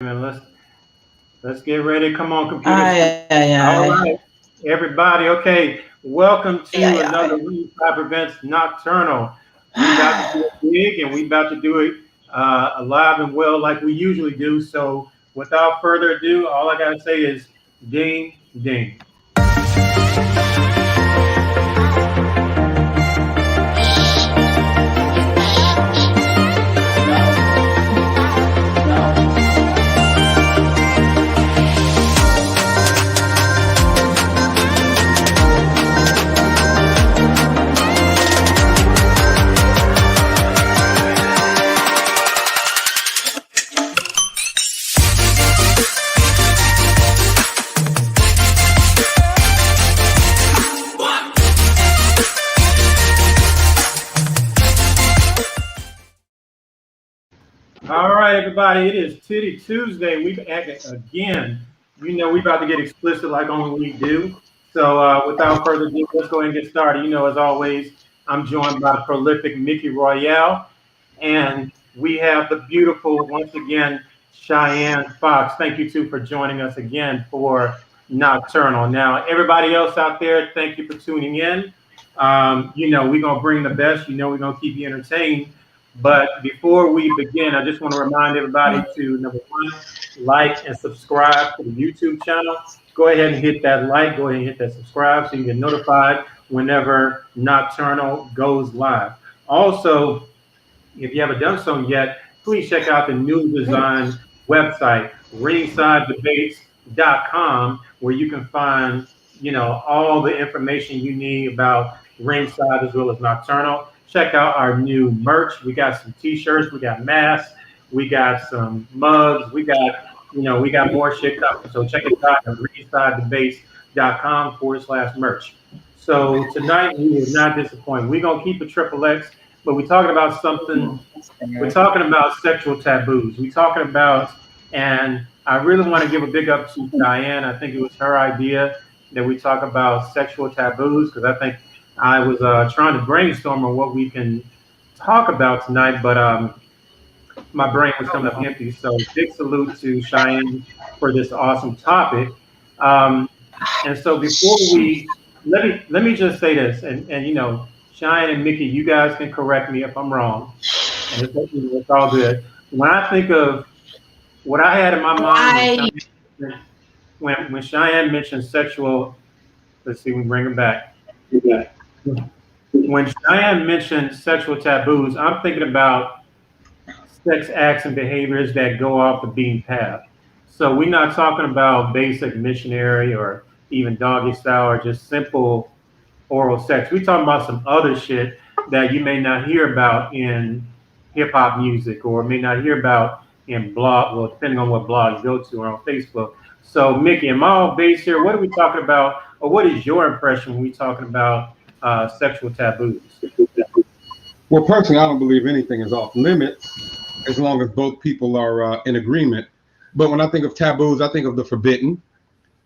And let's get ready. Come on, computer. Ay, ay, All ay. right, everybody. Okay, welcome Ay, ay, to another ay. Weed Five Events Nocturnal. We about to do it big, and we about to do it alive and well like we usually do. So, without further ado, all I gotta say is ding, ding. No, no. All right, everybody. It is Titty Tuesday. We've acted again. You know, we about to get explicit like only we do. So, without further ado, let's go ahead and get started. You know, as always, I'm joined by the prolific Mickey Royale, and we have the beautiful, once again, Cheyenne Fox. Thank you, too, for joining us again for Nocturnal. Now, everybody else out there, thank you for tuning in. You know, we're going to bring the best. You know, we're going to keep you entertained. But before we begin, I just want to remind everybody to, number one, like and subscribe to the YouTube channel. Go ahead and hit that like, go ahead and hit that subscribe so you get notified whenever Nocturnal goes live. Also, if you haven't done so yet, please check out the new design website, ringsidedebates.com, where you can find, you know, all the information you need about Ringside as well as Nocturnal. Check out our new merch. We got some t-shirts, we got masks, we got some mugs, we got, you know, we got more shit coming. So check it out at ringsidedebates.com/merch. So tonight we will not disappoint. We're gonna keep it triple X, but we're talking about something. We're talking about sexual taboos. We're talking about, and I really want to give a big up to Diane. I think it was her idea that we talk about sexual taboos because I think I was trying to brainstorm on what we can talk about tonight, but my brain was coming up empty. So big salute to Cheyenne for this awesome topic. Um, and so before we let me just say this, and you know, Cheyenne and Mickey, you guys can correct me if I'm wrong, and it's all good. When I think of what I had in my mind Why? when Cheyenne mentioned sexual, let's see, we bring it back. When Cheyenne mentioned sexual taboos, I'm thinking about sex acts and behaviors that go off the beaten path. So we're not talking about basic missionary or even doggy style or just simple oral sex. We're talking about some other shit that you may not hear about in hip hop music or may not hear about in blog, well, depending on what blog you go to or on Facebook. So, Mickey, am I all base here? What are we talking about, or what is your impression when we're talking about sexual taboos? Well, personally, I don't believe anything is off limits as long as both people are in agreement. But when I think of taboos, I think of the forbidden,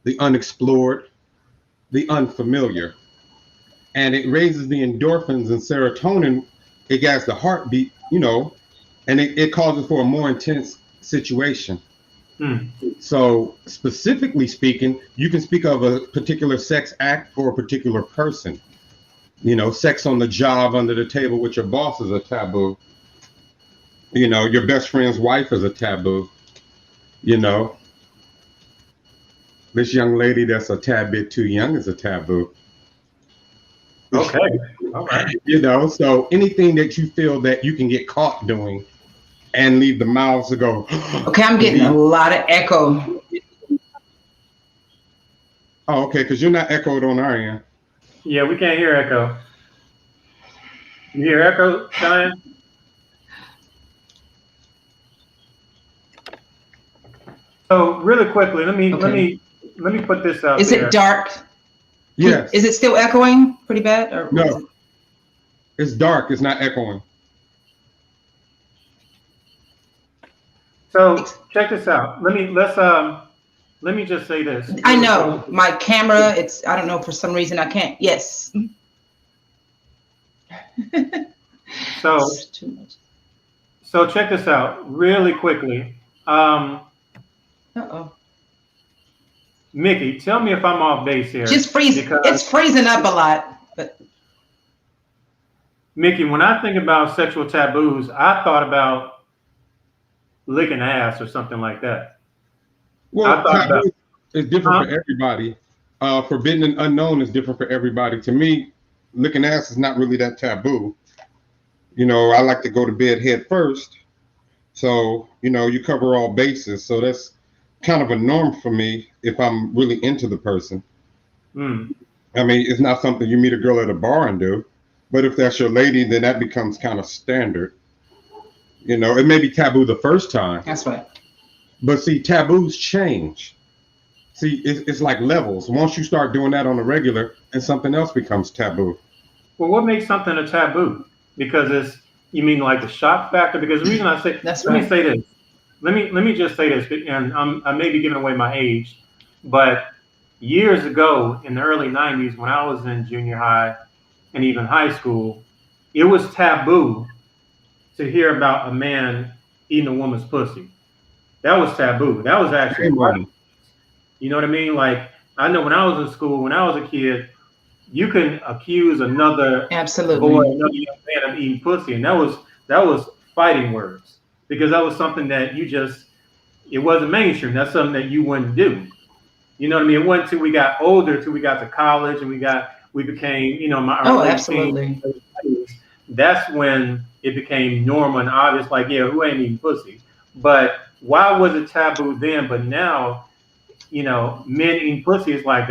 the unexplored, the unfamiliar. And it raises the endorphins and serotonin. It gets the heartbeat, you know, and it causes for a more intense situation. Hmm. So, specifically speaking, you can speak of a particular sex act or a particular person. You know, sex on the job under the table with your boss is a taboo. You know, your best friend's wife is a taboo. You know, this young lady that's a tad bit too young is a taboo. Okay, all right. You know, so anything that you feel that you can get caught doing and leave the mouths to go. Okay, I'm getting a lot of echo. Oh, okay, because you're not echoed on our end. Yeah, we can't hear echo. You hear echo, Cheyenne? So really quickly, let me put this out Is there. it dark? Yes. Is it still echoing pretty bad? Or No, it's dark. It's not echoing. So check this out. Let me just say this. I know my camera. I don't know, for some reason I can't. Yes. So check this out really quickly. Uh-oh. Mickey, tell me if I'm off base here. Just freezing. It's freezing up a lot. But Mickey, when I think about sexual taboos, I thought about licking ass or something like that. Well, taboo is different for everybody. Forbidden and unknown is different for everybody. To me, licking ass is not really that taboo. You know, I like to go to bed head first. So, you know, you cover all bases. So that's kind of a norm for me if I'm really into the person. Mm. I mean, it's not something you meet a girl at a bar and do. But if that's your lady, then that becomes kind of standard. You know, it may be taboo the first time. that's right. But see, taboos change. See, it's like levels. Once you start doing that on a regular, and something else becomes taboo. Well, what makes something a taboo? Because you mean like the shock factor? Because the reason I say, That's let right. me say this. Let me just say this, and I may be giving away my age, but years ago in the early 90s, when I was in junior high and even high school, it was taboo to hear about a man eating a woman's pussy. That was taboo. That was actually funny. You know what I mean? Like, I know when I was in school, when I was a kid, you can accuse another Absolutely. boy, another young man of eating pussy, and that was fighting words, because that was something that it wasn't mainstream. That's something that you wouldn't do. You know what I mean? It wasn't until we got older, till we got to college, and we became, you know, my absolutely. teens, that's when it became normal and obvious. Like, yeah, who ain't eating pussy? But why was it taboo then? But now, you know, men eating pussy is like,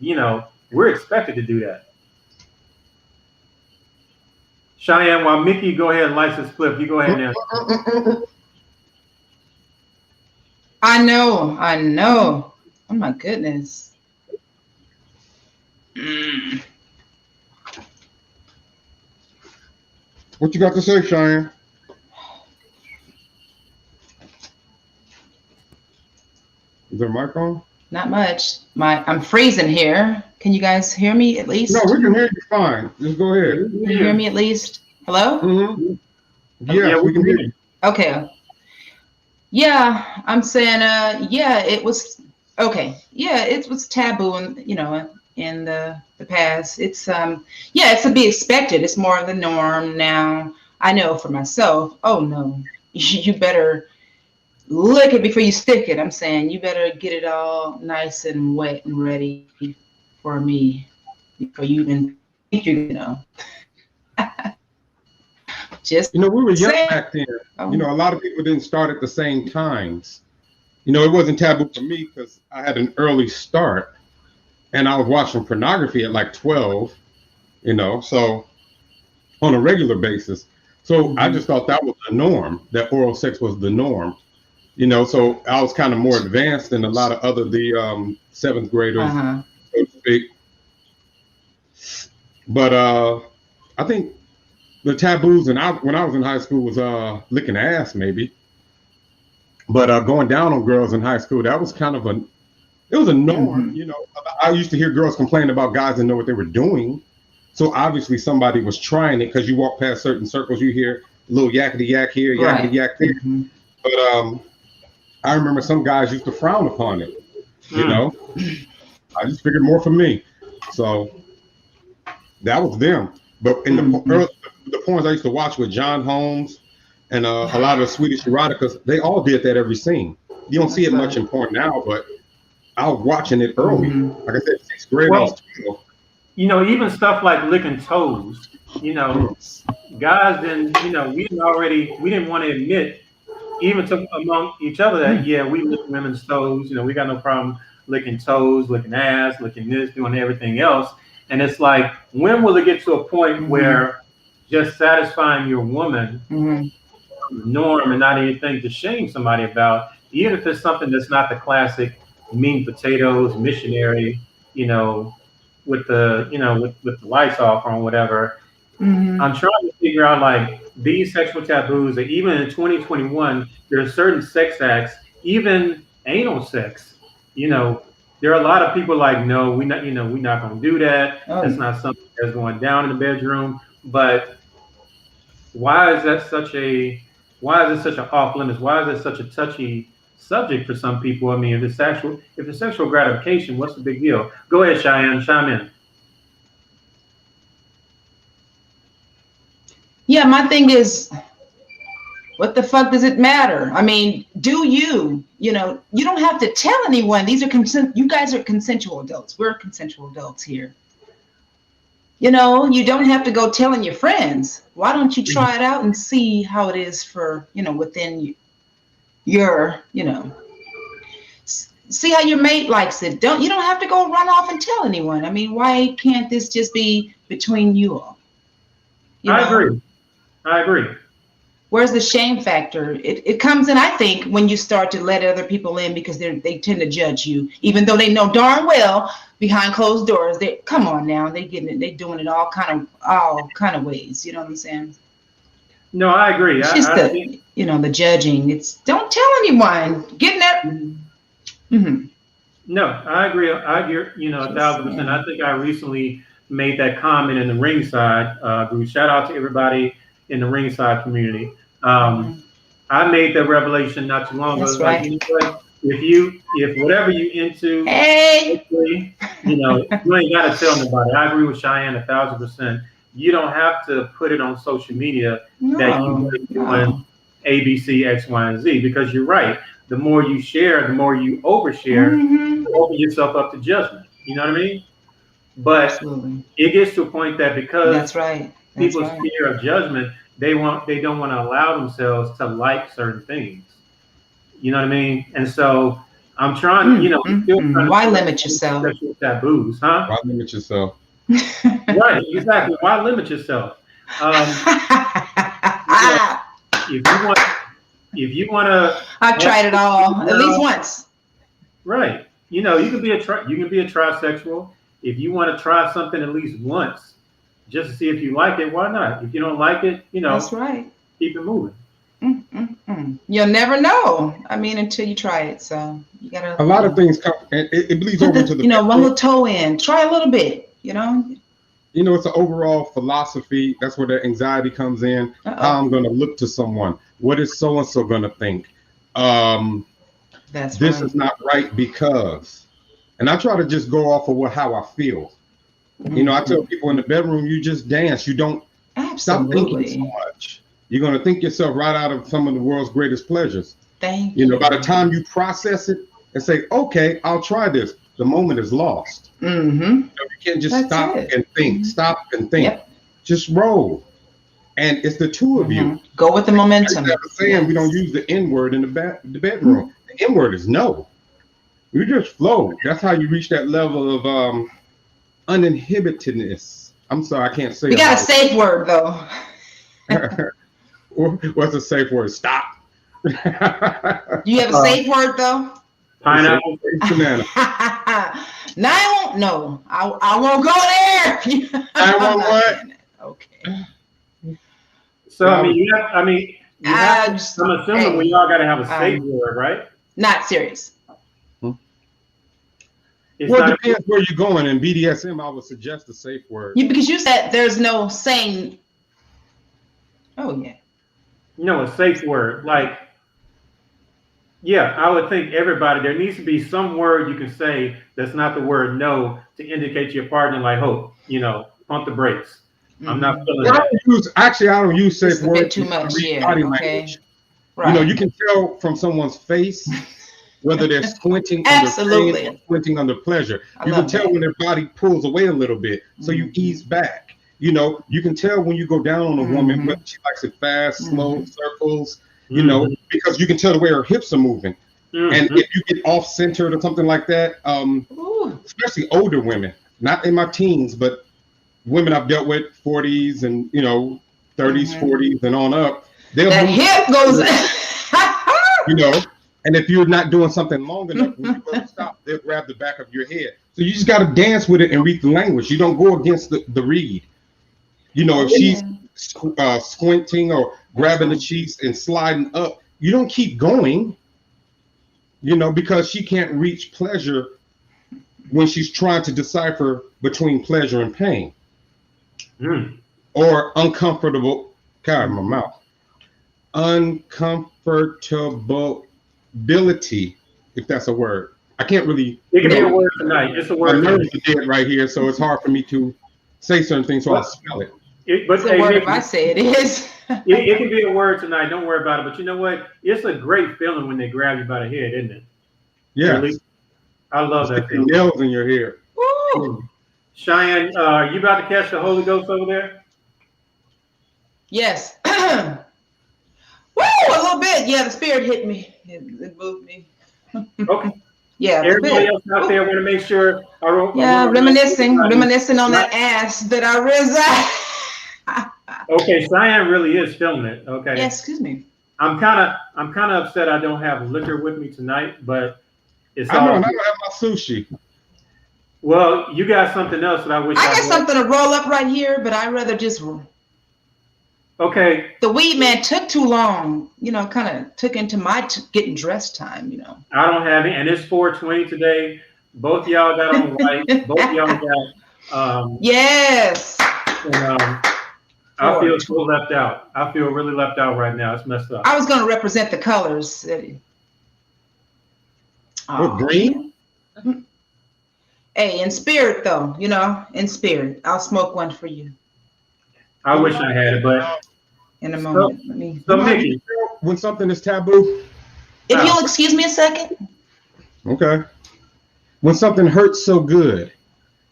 you know, we're expected to do that. Cheyanne, while Mickey go ahead and light his flip, you go ahead now. I know. Oh my goodness. What you got to say, Cheyanne? Is there a mic on? Not much. I'm freezing here. Can you guys hear me at least? No, we can hear you fine. Just go ahead. Can you hear me at least? Hello? Mm-hmm. Yeah, we can hear you. Okay. Yeah, I'm saying, yeah, it was okay. Yeah, it was taboo, and you know, in the past, it's yeah, it's to be expected. It's more of the norm now. I know for myself. Oh no, you better lick it before you stick it. I'm saying you better get it all nice and wet and ready for me before you even think you know. Just we were young back then. You know, a lot of people didn't start at the same times. You know, it wasn't taboo for me because I had an early start, and I was watching pornography at like 12. You know, so on a regular basis. So I just thought that was the norm. That oral sex was the norm. You know, so I was kind of more advanced than a lot of the seventh graders, so to speak. But I think the taboos, when I was in high school, was licking ass, maybe. But going down on girls in high school, that was kind of it was a norm. You know, I used to hear girls complain about guys that know what they were doing. So obviously somebody was trying it, because you walk past certain circles, you hear a little yakety yak here, yakety yak there. But I remember some guys used to frown upon it. You know, I just figured more for me. So that was them. But in the porns I used to watch with John Holmes and a lot of the Swedish eroticas, they all did that every scene. You don't see it much in porn now, but I was watching it early. Like I said, 6th grade. Well, you know, even stuff like licking toes, you know, guys didn't, you know, we didn't want to admit, even among each other, that, yeah, we lick women's toes, you know, we got no problem licking toes, licking ass, licking this, doing everything else. And it's like, when will it get to a point where just satisfying your woman norm and not anything to shame somebody about, even if it's something that's not the classic mean potatoes, missionary, you know, with the, you know, with the lights off or whatever. I'm trying to figure out, like, these sexual taboos that even in 2021, there are certain sex acts, even anal sex, you know, there are a lot of people like, no, we're not going to do that. That's not something that's going down in the bedroom. But why is it such an off limits? Why is it such a touchy subject for some people. I mean, if it's sexual gratification, what's the big deal? Go ahead, Cheyanne, chime in. Yeah, my thing is, what the fuck does it matter? I mean, you don't have to tell anyone. You guys are consensual adults. We're consensual adults here. You don't have to go telling your friends. Why don't you try it out and see how it is for, within your, see how your mate likes it. You don't have to go run off and tell anyone. I mean, why can't this just be between you all? I agree. Where's the shame factor? It comes in, I think, when you start to let other people in because they tend to judge you, even though they know darn well behind closed doors. Come on now, they doing it all kind of ways. You know what I'm saying? No, I agree. It's just the judging. It's don't tell anyone. Getting there. Mm-hmm. No, I agree. I agree. 1,000%. I think I recently made that comment in the Ringside group. Shout out to everybody in the Ringside community. I made that revelation not too long ago. That's right. Like, if whatever you into, hey, you ain't got to tell nobody. I agree with Cheyanne 1,000%. You don't have to put it on social media that you're doing A, B, C, X, Y, and Z, because you're right. The more you share, the more you overshare, you open yourself up to judgment. You know what I mean? But it gets to a point that because that's right. People's fear of judgment, they don't want to allow themselves to like certain things. You know what I mean? And so I'm trying, why limit yourself? Taboos, huh? Why limit yourself? Right, exactly. Why limit yourself? If you want to, I've tried it all at least once. Right. You can be a trisexual. If you want to try something at least once, just to see if you like it, why not? If you don't like it, that's right. Keep it moving. You'll never know. I mean, until you try it. So you gotta. A lot of things come, and it bleeds over to the. One little toe in. Try a little bit. It's an overall philosophy. That's where the anxiety comes in. How I'm going to look to someone. What is so and so going to think? This is not right because, and I try to just go off of how I feel. I tell people in the bedroom, you just dance. You don't stop thinking so much. You're going to think yourself right out of some of the world's greatest pleasures. Thank you. By the time you process it and say, okay, I'll try this, the moment is lost. You can't just stop and think. Yep. Just roll. And it's the two of you. Go with the momentum. Like I was saying, we don't use the N-word in the bedroom. The N-word is no. You just flow. That's how you reach that level of uninhibitedness. I'm sorry, I can't say it. We got a safe word, though. What's a safe word? Stop. Do you have a safe word, though? Pineapple. Banana. No, I won't. No, I won't go there. I won't what? Okay. So I'm assuming we all got to have a safe word, right? Not serious. Well, it depends where you're going. In BDSM, I would suggest a safe word. Because you said there's no saying. Oh yeah. No, a safe word. Like, yeah, I would think everybody, there needs to be some word you can say that's not the word no to indicate to your partner, like, pump the brakes. I'm not feeling that. I don't use safe words. Too much, body language. Right. You can tell from someone's face whether they're squinting under pain or squinting under pleasure. You can tell when their body pulls away a little bit, so you ease back. You can tell when you go down on a woman whether she likes it fast, slow, circles. Because you can tell the way her hips are moving. And if you get off centered or something like that, especially older women, not in my teens, but women I've dealt with, 40s and 30s, 40s and on up, that hip goes. And if you're not doing something long enough, when you go to stop, they'll grab the back of your head. So you just got to dance with it and read the language. You don't go against the read. If she's squinting or grabbing the cheeks and sliding up, you don't keep going, because she can't reach pleasure when she's trying to decipher between pleasure and pain or uncomfortable. God, my mouth. Uncomfortable ability, if that's a word. I can't really. It can be a word tonight. It's a My word. nerves are dead right here, so it's hard for me to say certain things, so I'll spell it. It's a word if I say it is. It can be a word tonight. Don't worry about it. But you know what? It's a great feeling when they grab you by the head, isn't it? Yeah. Really? I love that feeling. Nails in your hair. Woo! Cheyanne, are you about to catch the Holy Ghost over there? Yes. Woo! A little bit. Yeah, the spirit hit me. It moved me. Okay. Yeah. Everybody else out there want to make sure. Reminiscing on that ass that I reside. Okay, Cheyanne really is filming it. Okay. Yeah, excuse me. I'm kind of upset I don't have liquor with me tonight, but it's I all. know, and I don't have my sushi. Well, you got something else that I wish I got had. something to roll up right here, but I'd rather just. Okay. The weed man took too long, kind of took into my getting dressed time, I don't have it, and it's 4:20 today. Both y'all got on white. Both y'all got. Yes. And, I feel so left out. I feel really left out right now. It's messed up. I was going to represent the colors. What, green? Hey, in spirit, though, in spirit. I'll smoke one for you. I wish I had it, but in a moment. So Mickey, when something is taboo. If you'll excuse me a second. Okay. When something hurts so good,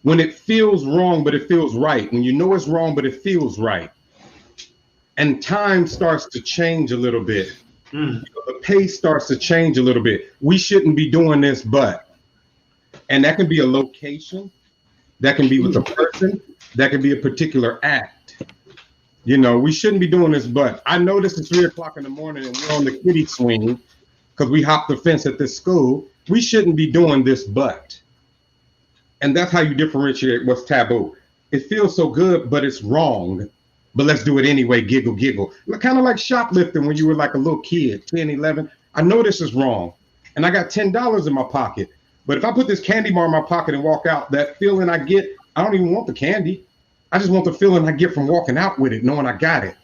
when it feels wrong but it feels right, when you know it's wrong but it feels right, and time starts to change a little bit, the pace starts to change a little bit. We shouldn't be doing this, and that can be a location, that can be with a person, that can be a particular act. We shouldn't be doing this, but I noticed it's 3 o'clock in the morning and we're on the kiddie swing because we hopped the fence at this school. We shouldn't be doing this, but. And that's how you differentiate what's taboo. It feels so good, but it's wrong. But let's do it anyway, giggle, giggle. Kind of like shoplifting when you were like a little kid, 10, 11. I know this is wrong. And I got $10 in my pocket. But if I put this candy bar in my pocket and walk out, that feeling I get, I don't even want the candy. I just want the feeling I get from walking out with it, knowing I got it.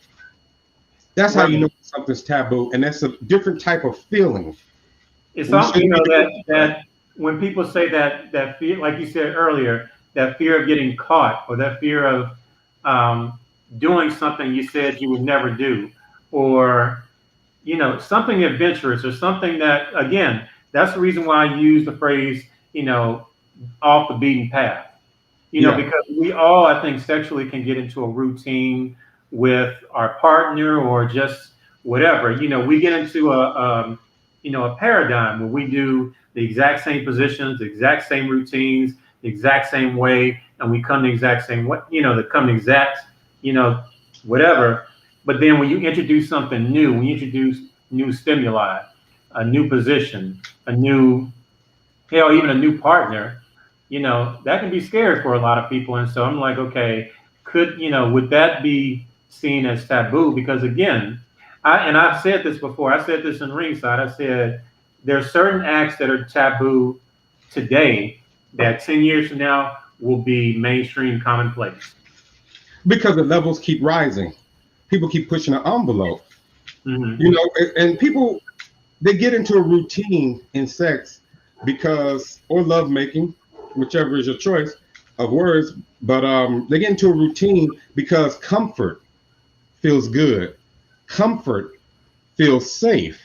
That's how you know something's taboo. And that's a different type of feeling. It's also, that when people say that fear, like you said earlier, that fear of getting caught or that fear of doing something you said you would never do, or, something adventurous or something that, again, that's the reason why I use the phrase, off the beaten path, because we all, I think, sexually can get into a routine with our partner or just whatever, we get into a paradigm where we do the exact same positions, the exact same routines, the exact same way, and we come the exact same way, whatever. But then when you introduce something new, when you introduce new stimuli, a new position, even a new partner, that can be scary for a lot of people. And so I'm like, okay, would that be seen as taboo? Because again, I've said this before, I said this in Ringside, I said, there are certain acts that are taboo today that 10 years from now will be mainstream commonplace. Because the levels keep rising. People keep pushing the envelope. And people, they get into a routine in sex or lovemaking, whichever is your choice of words, but they get into a routine because comfort feels good. Comfort feels safe.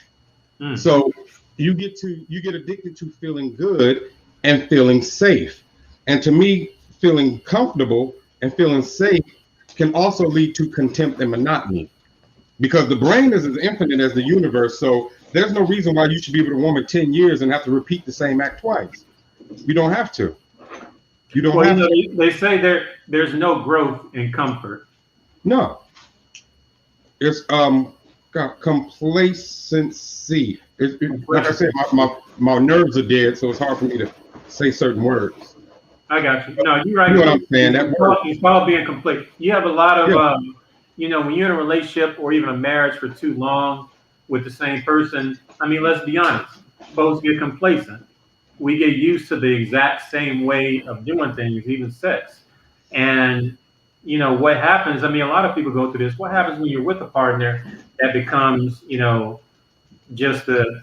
So you get addicted to feeling good and feeling safe. And to me, feeling comfortable and feeling safe can also lead to contempt and monotony, because the brain is as infinite as the universe. So there's no reason why you should be with a woman 10 years and have to repeat the same act twice. You don't have to. You don't have to. They say there's no growth in comfort. No. It's complacency. Like I said, my nerves are dead, so it's hard for me to say certain words. I got you. No, you're right. You know what I'm saying? It's called being complete. You have a lot of, when you're in a relationship or even a marriage for too long with the same person, I mean, let's be honest, folks get complacent. We get used to the exact same way of doing things, even sex. And, what happens, I mean, a lot of people go through this. What happens when you're with a partner that becomes, just the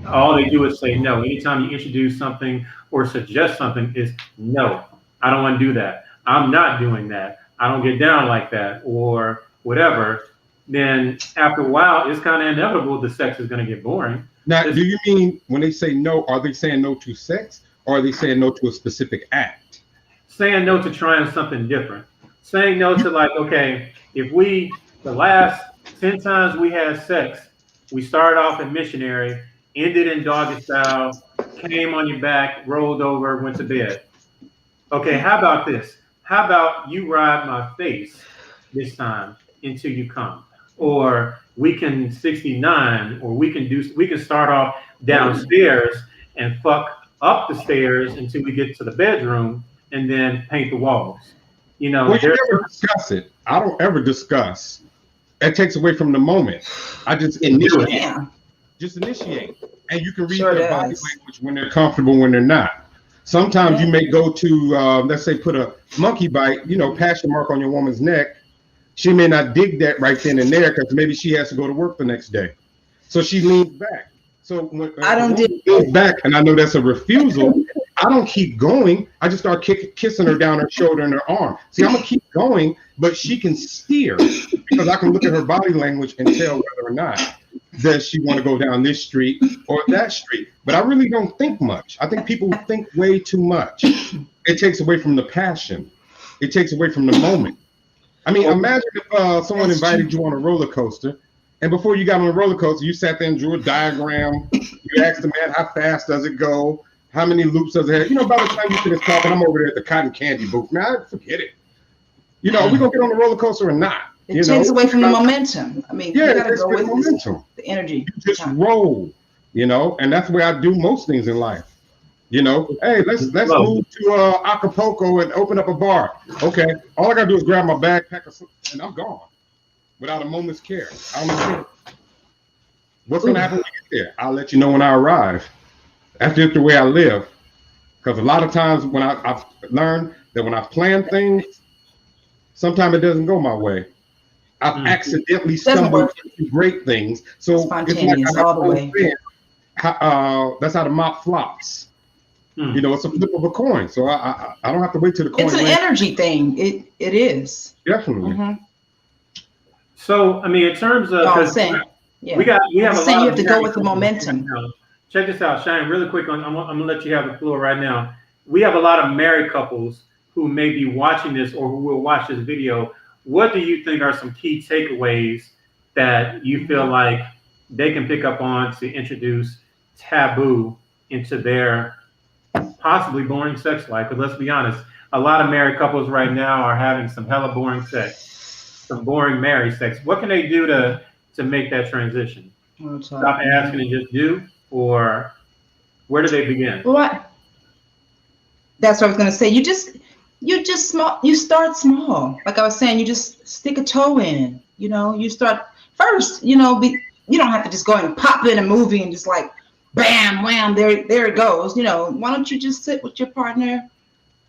All they do is say no. Anytime you introduce something or suggest something, is no. I don't want to do that. I'm not doing that. I don't get down like that, or whatever. Then after a while, it's kind of inevitable the sex is going to get boring. Now, do you mean when they say no, are they saying no to sex, or are they saying no to a specific act? Saying no to trying something different. Saying no to, like, okay, if the last 10 times we had sex, we started off in missionary, ended in doggy style, came on your back, rolled over, went to bed. Okay, how about this? How about you ride my face this time until you come? Or we can 69, or we can start off downstairs and fuck up the stairs until we get to the bedroom and then paint the walls. You know, well, you never discuss it. I don't ever discuss. That takes away from the moment. I just initiate. Yeah. Just initiate. And you can read Sure their body language when they're comfortable, when they're not. Sometimes you may go to, let's say, put a monkey bite, passion mark on your woman's neck. She may not dig that right then and there because maybe she has to go to work the next day. So she leans back. So when I don't leans back, and I know that's a refusal, I don't keep going. I just start kissing her down her shoulder and her arm. See, I'm going to keep going, but she can steer because I can look at her body language and tell whether or not does she want to go down this street or that street. But I really don't think much. I think people think way too much. It takes away from the passion. It takes away from the moment. I mean, imagine if someone invited you on a roller coaster, and before you got on the roller coaster, you sat there and drew a diagram. You asked the man, how fast does it go? How many loops does it have? By the time you finish talking, I'm over there at the cotton candy booth. Man, forget it. Are we going to get on the roller coaster or not? It takes away from the momentum. I mean, you got to go with momentum. The energy. You just roll, and that's the way I do most things in life. Hey, let's move to Acapulco and open up a bar. Okay, all I gotta do is grab my backpack and I'm gone without a moment's care. I don't care. What's gonna happen when we get there? I'll let you know when I arrive. That's just the way I live. Because a lot of times when I've learned that when I plan things, sometimes it doesn't go my way. I've accidentally stumbled into great things. So spontaneous, it's like all the way. That's how the mop flops. It's a flip of a coin. So I don't have to wait till the coin. It's an energy thing. It is. Definitely. Mm-hmm. So, I mean, in terms of, we have a lot. You have to go with the momentum. Check this out, Cheyanne, really quick. I'm gonna let you have the floor right now. We have a lot of married couples who may be watching this or who will watch this video. What do you think are some key takeaways that you feel like they can pick up on to introduce taboo into their possibly boring sex life? Because let's be honest, a lot of married couples right now are having some hella boring sex, some boring married sex. What can they do to make that transition? Stop asking and just do, or where do they begin? What? That's what I was going to say. You start small. Like I was saying, you just stick a toe in. You start first. You don't have to just go and pop in a movie and just like, bam, wham, there it goes. Why don't you just sit with your partner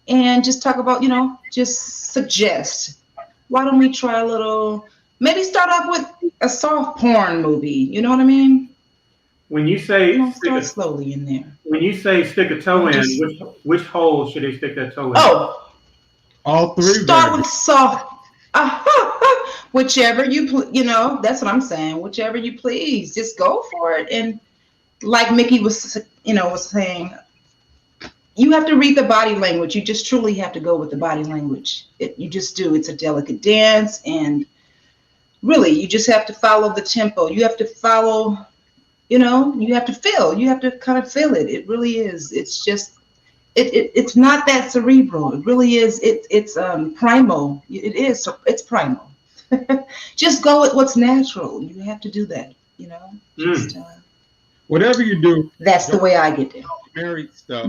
and just talk about, just suggest. Why don't we try maybe start off with a soft porn movie. You know what I mean? When you say start slowly in there. When you say stick a toe in, which hole should they stick that toe in? Oh, all three. Start with soft. Whichever that's what I'm saying. Whichever you please, just go for it. And like Mickey was saying, you have to read the body language. You just truly have to go with the body language. You just do. It's a delicate dance, and really, you just have to follow the tempo. You have to follow. You have to feel. You have to kind of feel it. It really is. It's just. It's not that cerebral. It really is. It's primal. It is. It's primal. Just go with what's natural. You have to do that. Just, whatever you do. That's the way I get there. Married stuff.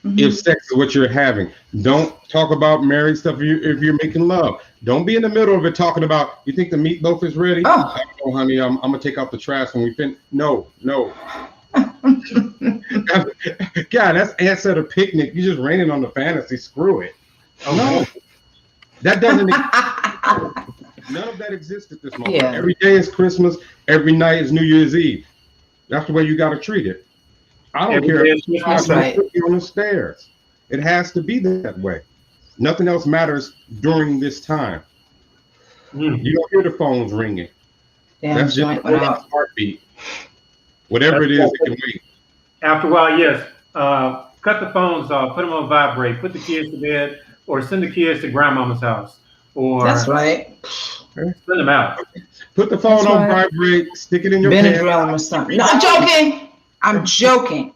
If sex is what you're having, don't talk about married stuff if you're making love. Don't be in the middle of it talking about, you think the meatloaf is ready? Oh, honey, I'm gonna take out the trash when we finish. No. God, that's ants at a picnic. You just raining on the fantasy. Screw it. Oh, no, that doesn't exist. None of that exists at this moment. Yeah. Every day is Christmas. Every night is New Year's Eve. That's the way you got to treat it. I don't Every care. day is Christmas. That's right. On the stairs. It has to be that way. Nothing else matters during this time. Mm. You don't hear the phones ringing. Damn That's just joint a went out. heartbeat. Whatever it is, it can wait. After a while, yes. Cut the phones off, put them on vibrate, put the kids to bed, or send the kids to grandmama's house, or That's right. send them out. Put the phone That's on right. vibrate, stick it in your Benadryl pants. or something. No, I'm joking. I'm joking.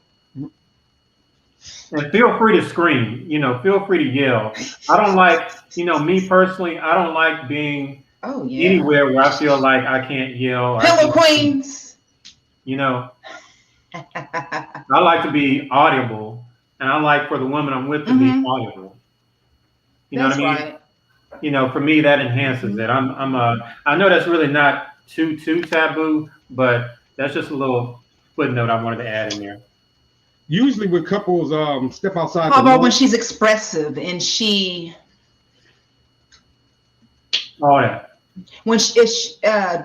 And feel free to scream. Feel free to yell. I don't like, me personally, I don't like being anywhere where I feel like I can't yell. Pillow queens. I like to be audible, and I like for the woman I'm with to be audible. You know what I mean? For me, that enhances it. I know that's really not too taboo, but that's just a little footnote I wanted to add in there. Usually when couples step outside. How about when she's expressive and she? Oh yeah. When do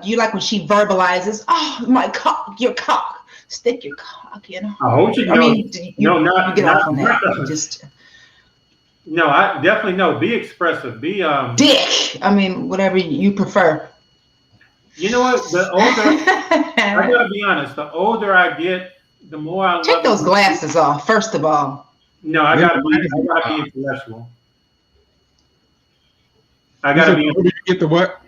you like when she verbalizes? Oh, my cock, your cock. Stick your cock, I hope you know. I mean, you get off on that. No, I definitely know. Be expressive. Be dick. I mean, whatever you prefer. You know what? The older I gotta be honest, the older I get, the more I take those glasses off. First of all. No, I gotta be intellectual. I gotta be. The older you get the what?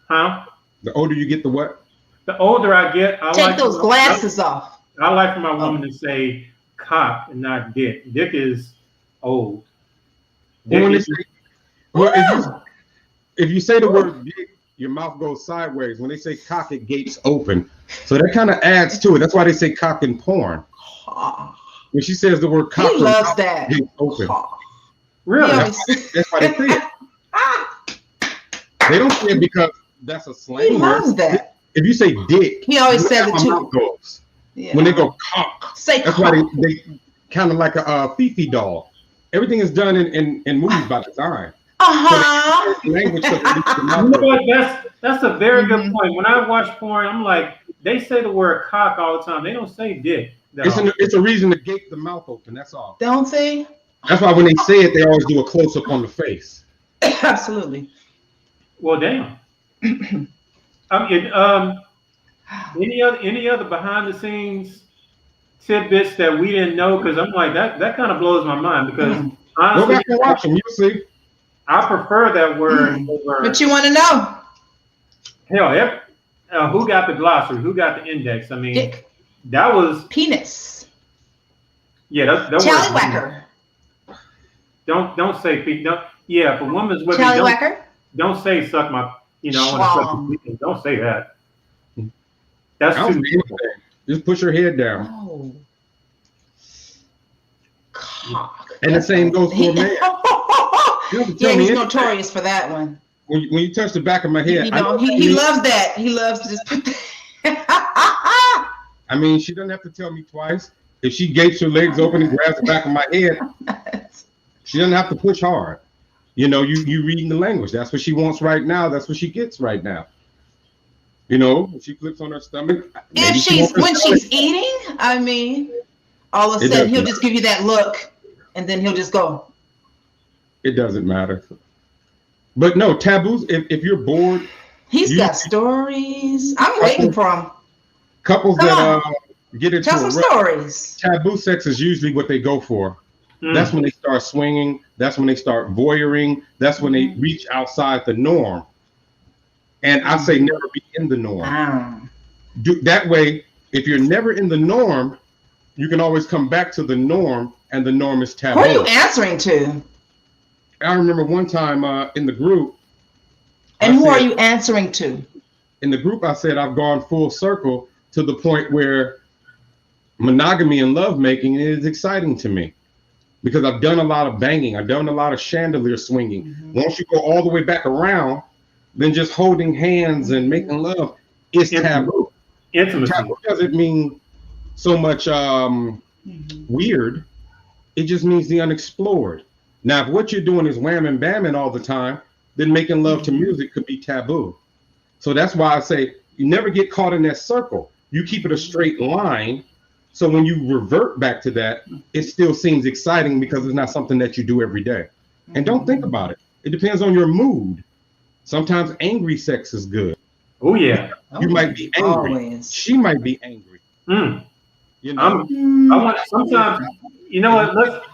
Huh? The older you get the what? The older I get, I take those glasses off. I like for my woman to say cock and not dick. Dick is old. If you say the word dick, your mouth goes sideways. When they say cock, it gapes open. So that kind of adds to it. That's why they say cock in porn. When she says the word cock, he loves that. Gapes open. Really? That's why they say it. They don't say it because that's a slang He loves word. that. If you say dick, he always says it too. Goes. Yeah. When they go cock, that's why they kind of like a Fifi doll. Everything is done in movies by design. So language. That's a very good point. When I watch porn, I'm like, they say the word cock all the time. They don't say dick. It's a reason to gape the mouth open. That's all. Don't say. That's why when they say it, they always do a close up on the face. Absolutely. Well, damn. Any other behind the scenes tidbits that we didn't know? Because I'm like that kind of blows my mind. Because honestly, go back and watch them. You'll see. I prefer that word over. But you want to know? Hell, who got the glossary? Who got the index? I mean, dick. That was penis. Yeah, that Tallywhacker. Don't say penis. Yeah, if a woman's with me, don't say suck my. I want to suck your penis. Don't say that. That's too simple. Just push her head down. Oh. Cock. And the same goes for a man. He's notorious for that one. When you touch the back of my head, he loves that. He loves to just put that. I mean, she doesn't have to tell me twice. If she gapes her legs open and grabs the back of my head, she doesn't have to push hard. You reading the language. That's what she wants right now. That's what she gets right now. If she flips on her stomach. If she's eating, I mean, all of a sudden he'll just give you that look, and then he'll just go. It doesn't matter. But no, taboos. If you're bored, he's got stories. I'm waiting for him. Couples that get into tell some stories. Taboo sex is usually what they go for. That's when they start swinging. That's when they start voyeuring. That's when they reach outside the norm. And I say never be in the norm. That way, if you're never in the norm, you can always come back to the norm, and the norm is taboo. Who are you answering to? I remember one time in the group. And who are you answering to? In the group, I said I've gone full circle to the point where monogamy and lovemaking is exciting to me. Because I've done a lot of banging. I've done a lot of chandelier swinging. Once you go all the way back around, then just holding hands and making love is taboo. Intimacy. Taboo doesn't mean so much weird. It just means the unexplored. Now, if what you're doing is wham and bamming all the time, then making love to music could be taboo. So that's why I say you never get caught in that circle. You keep it a straight line So when you revert back to that, it still seems exciting because it's not something that you do every day. And don't think about it. It depends on your mood. Sometimes angry sex is good. Oh yeah. You might be angry. Always. She might be angry. You know, I want sometimes. You know what? Let's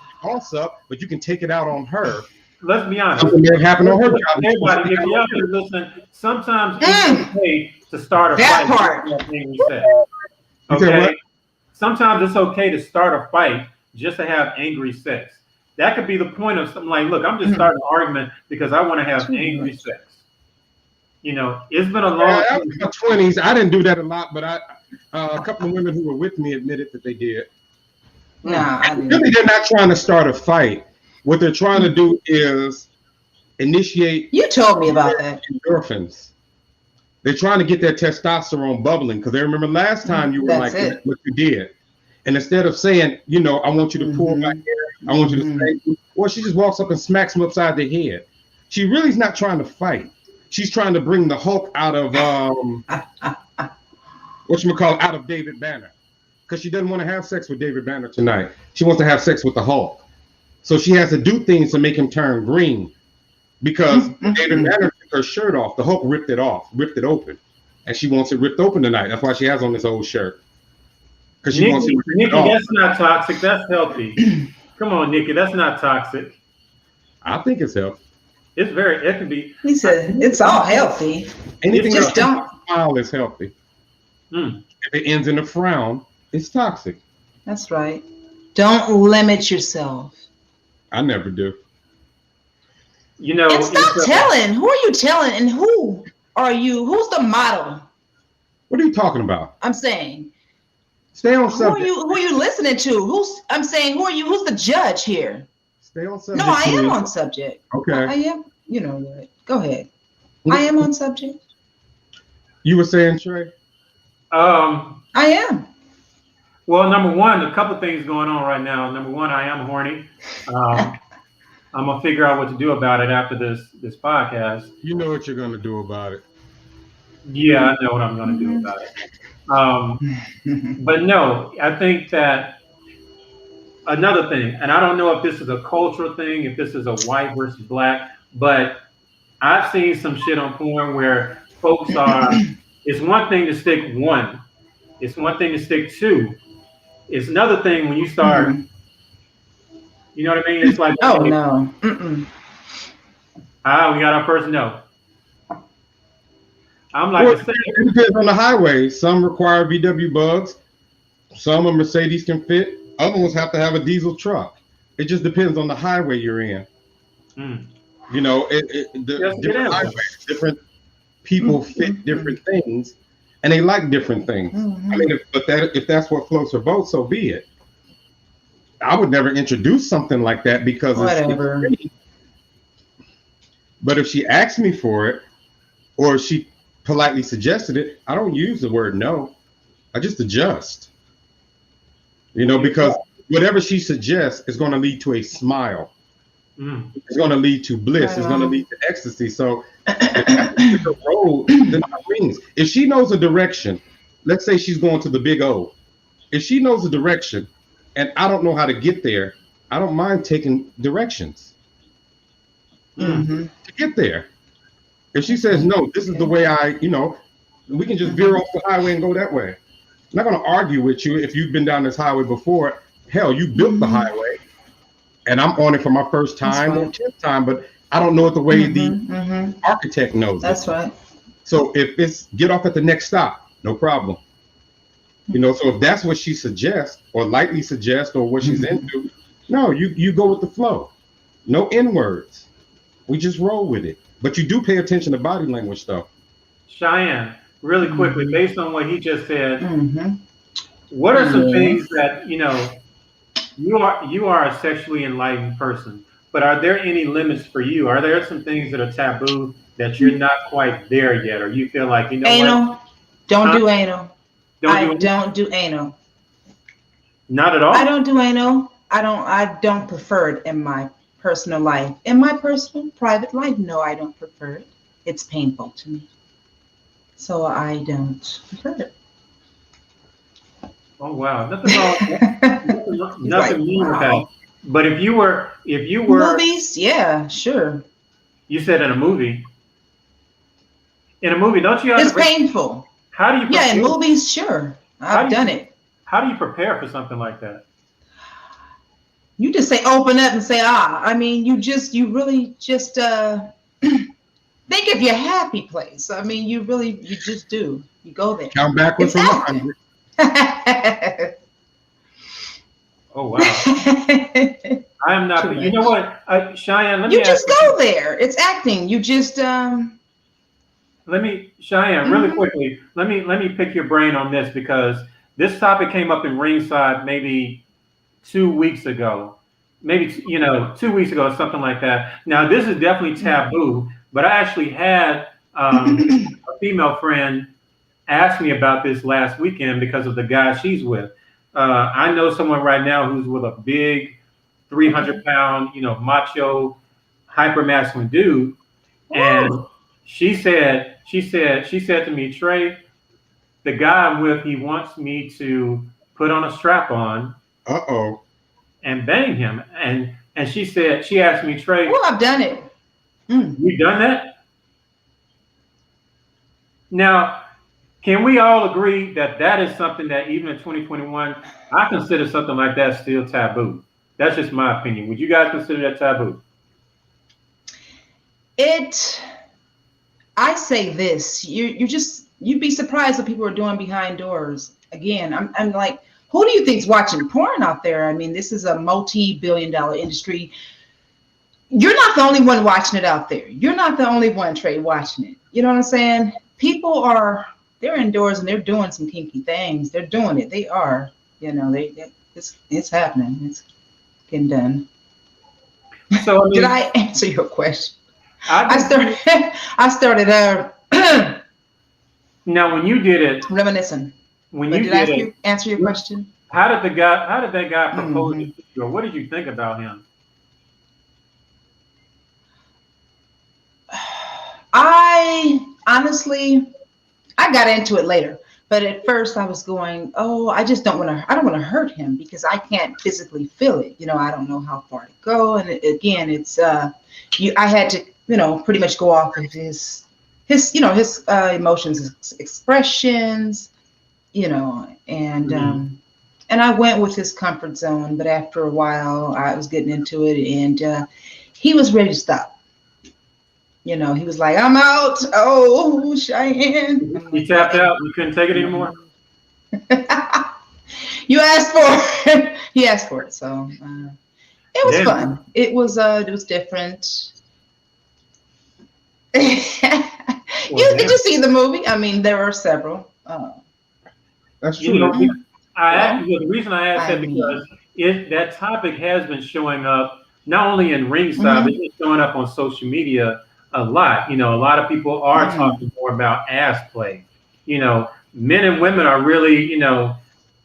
but you can take it out on her. let's be honest. Something that happened on her job. Everybody, if you out there listening, sometimes it's okay to start a That fight. part. With angry sex. You said Okay. what? Sometimes it's okay to start a fight just to have angry sex. That could be the point of something like, look, I'm just starting an argument because I want to have angry sex. You know, it's been a long Yeah, I was in my 20s. I didn't do that a lot, but a couple of women who were with me admitted that they did. No, I didn't. Really, they're not trying to start a fight. What they're trying to do is initiate You told me about that. endorphins. They're trying to get that testosterone bubbling because they remember last time you were That's like, it. what you did. And instead of saying, you know, I want you to pull my hair, I want you to spank me, or she just walks up and smacks him upside the head. She really is not trying to fight. She's trying to bring the Hulk out of out of David Banner, because she doesn't want to have sex with David Banner tonight. She wants to have sex with the Hulk. So she has to do things to make him turn green, because David Banner took her shirt off. The Hulk ripped it open, and she wants it ripped open tonight. That's why she has on this old shirt, because she wants it ripped Nikki, off. that's not toxic. That's healthy. Come on, Nikki, that's not toxic. I think it's healthy. It's very. It can be. He said it's all healthy. Anything Just that don't. smile is healthy. If it ends in a frown, it's toxic. That's right. Don't limit yourself. I never do. You know. And stop telling. Who are you telling? And who are you? Who's the model? What are you talking about? I'm saying. Stay on Who subject. are you listening to? I'm saying, who are you? Who's the judge here? Stay on subject. No, I am on subject. Okay. I am. You know what? Go ahead. I am on subject. You were saying, Trey? I am. Well, number one, a couple things going on right now. Number one, I am horny. I'm gonna figure out what to do about it after this podcast. You know what you're gonna do about it. Yeah, I know what I'm gonna do about it. But no, I think that another thing, and I don't know if this is a cultural thing, if this is a white versus black, but I've seen some shit on porn where folks are. It's one thing to stick one. It's one thing to stick two. It's another thing when you start. You know what I mean? It's like, oh no. Mm-mm. We got our first no. I'm like, it depends on the highway. Some require VW bugs. Some a Mercedes can fit. Other ones have to have a diesel truck. It just depends on the highway you're in. You know, different highways, different people fit different things, and they like different things. I mean, if that's what floats her boat, so be it. I would never introduce something like that because whatever. But if she asked me for it, or she politely suggested it, I don't use the word no. I just adjust. You know, because whatever she suggests is going to lead to a smile. It's going to lead to bliss. It's going to lead to ecstasy. So if the road, then my rings. If she knows a direction, let's say she's going to the Big O. If she knows a direction and I don't know how to get there, I don't mind taking directions to get there. If she says, no, this is the way we can just veer off the highway and go that way. I'm not going to argue with you if you've been down this highway before. Hell, you built the highway, and I'm on it for my first time or 10th time, but I don't know it the way the architect knows That's right. So if it's get off at the next stop, no problem. You know, so if that's what she suggests or lightly suggests or what she's into, no, you go with the flow. No N words. We just roll with it. But you do pay attention to body language stuff. Cheyanne, really quickly, based on what he just said, what are some things that, you are a sexually enlightened person, but are there any limits for you? Are there some things that are taboo that you're not quite there yet, or you feel like, anal? What? Don't do anal. Don't do anal. Not at all? I don't do anal. I don't prefer it in my personal life. In my personal private life, no, I don't prefer it. It's painful to me. So I don't prefer it. Oh wow, nothing wrong. Nothing like, wrong with that. wow. But if you were, Movies, yeah, sure. you said in a movie, don't you have It's to? painful. How do you Yeah, in prepare? movies, sure. How I've do done you it. how do you prepare for something like that? You just say open up and say ah. I mean, you really just think of your happy place. I mean, you just do. You go there. Count backwards It's from acting. 100. Oh wow, I am not. Too You know much. what, Cheyanne? Let me You ask just you. go there. It's acting. You just Cheyanne, really mhm. quickly. Let me pick your brain on this because this topic came up in Ringside maybe 2 weeks ago, maybe 2 weeks ago, or something like that. Now this is definitely taboo, but I actually had a female friend ask me about this last weekend because of the guy she's with. I know someone right now who's with a big 300-pound, macho, hyper masculine dude, and Woo. she said to me, Trey, the guy I'm with, he wants me to put on a strap on Uh-oh. and bang him. And she asked me, Trey, Oh, I've done it. you done that? Now, can we all agree that that is something that even in 2021, I consider something like that still taboo? That's just my opinion. Would you guys consider that taboo? I say this. You'd be surprised what people are doing behind doors. Again, I'm like, who do you think's watching porn out there? I mean, this is a multi-billion-dollar industry. You're not the only one watching it out there. You're not the only one, Trey, watching it. You know what I'm saying? They're indoors and they're doing some kinky things. They're doing it. They are. It's happening. It's getting done. So I Did mean, I answer your question? I just I started now when you did it, reminiscing. when But you did I did it, answer your question? how did that guy propose Hmm it to you, or what did you think about him? I honestly, I got into it later. But at first I was going, oh, I don't want to hurt him because I can't physically feel it. I don't know how far to go. And again, I had to, pretty much go off of his emotions, his expressions, and I went with his comfort zone. But after a while, I was getting into it, and he was ready to stop. He was like, "I'm out." Oh, Cheyanne. I'm You like, tapped out. You couldn't take it anymore. you asked for it. He asked for it, so it was Yeah. fun. It was different. Well, Did you see the movie? I mean, there are several. That's You true. know, Well, the reason I asked I that mean, because that topic has been showing up not only in ringside, but mhm, it's showing up on social media a lot. A lot of people are mhm. talking more about ass play. Men and women are really,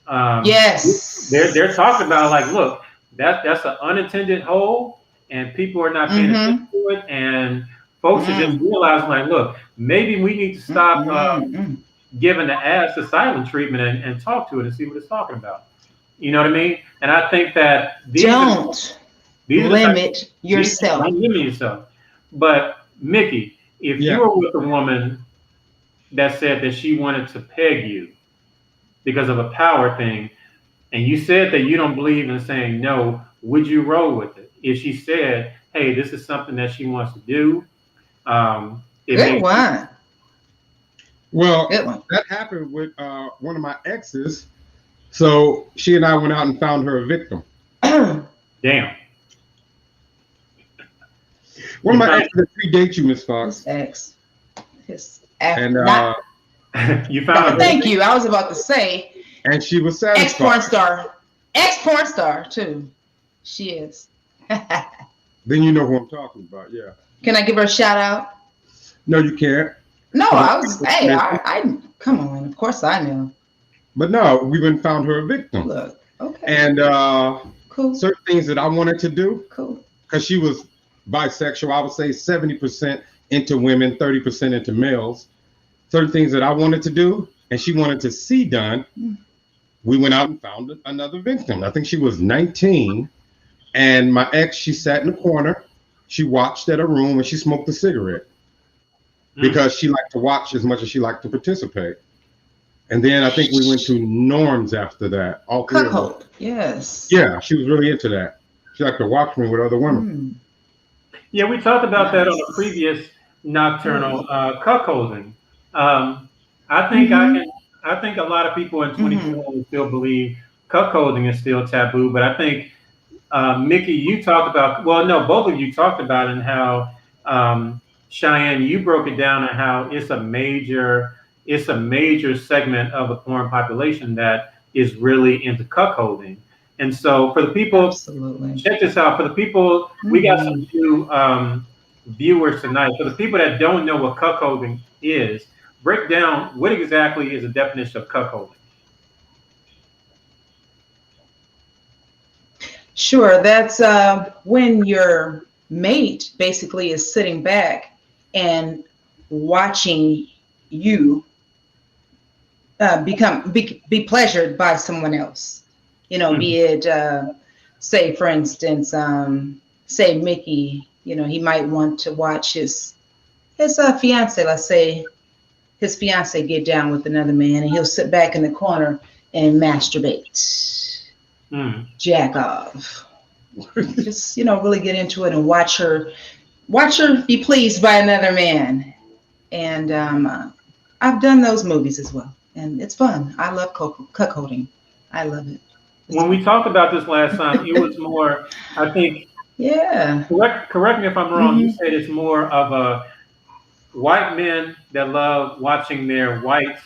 um, Yes. they're talking about like, look, that's an unintended hole, and people are not paying attention Mm-hmm. to it, and folks are just Mm, realizing like, look, maybe we need to mm, stop. mm, mm. Giving the ass the silent treatment and talk to it and see what it's talking about. You know what I mean? And I think that Don't these are the type limit these yourself. don't limit yourself. But Mickey, if you Yeah. were with a woman that said that she wanted to peg you because of a power thing, and you said that you don't believe in saying no, would you roll with it? If she said, "Hey, this is something that she wants to do," it Good makes one. Well, Good one. that happened with one of my exes. So she and I went out and found her a victim. damn. One of my You exes that predate you, Miss Fox. His ex. His And not. you found a Thank you. I was about to say and she was ex porn satisfied. star. Ex porn star too. She is. Then you know who I'm talking about. Yeah. Can I give her a shout out? No, you can't. No, I was. Hey, But I come on. Of course I know. no, we went and found her a victim. Look. Okay. And Cool. certain things that I wanted to do, Cool. because she was bisexual, I would say 70% into women, 30% into males. Certain things that I wanted to do and she wanted to see done, we went out and found another victim. I think she was 19. And my ex, she sat in the corner. She watched at her room and she smoked a cigarette because she liked to watch as much as she liked to participate. And then I think we went to Norms after that. All three of us. Yes. Yeah, she was really into that. She liked to watch me with other women. Yeah, we talked about that on a previous nocturnal cuckolding. I think I think a lot of people in 2020 still believe cuckolding is still taboo, but I think Mickey, you talked about, well, no, both of you talked about it, and how Cheyanne, you broke it down, and how it's a major segment of the porn population that is really into cuckolding. And so for the people, check this out. For the people, we got some new viewers tonight. For the people that don't know what cuckolding is, break down what exactly is the definition of cuckolding. Sure, that's when your mate basically is sitting back and watching you be pleasured by someone else. You know, be it say, for instance, say Mickey, you know, he might want to watch his fiance, let's say his fiance get down with another man, and he'll sit back in the corner and masturbate, jack off, just, you know, really get into it and watch her be pleased by another man. And I've done those movies as well, and it's fun. I love cuckolding. I love it. When we talked about this last time, it was more, I think, correct me if I'm wrong, you said it's more of a white men that love watching their white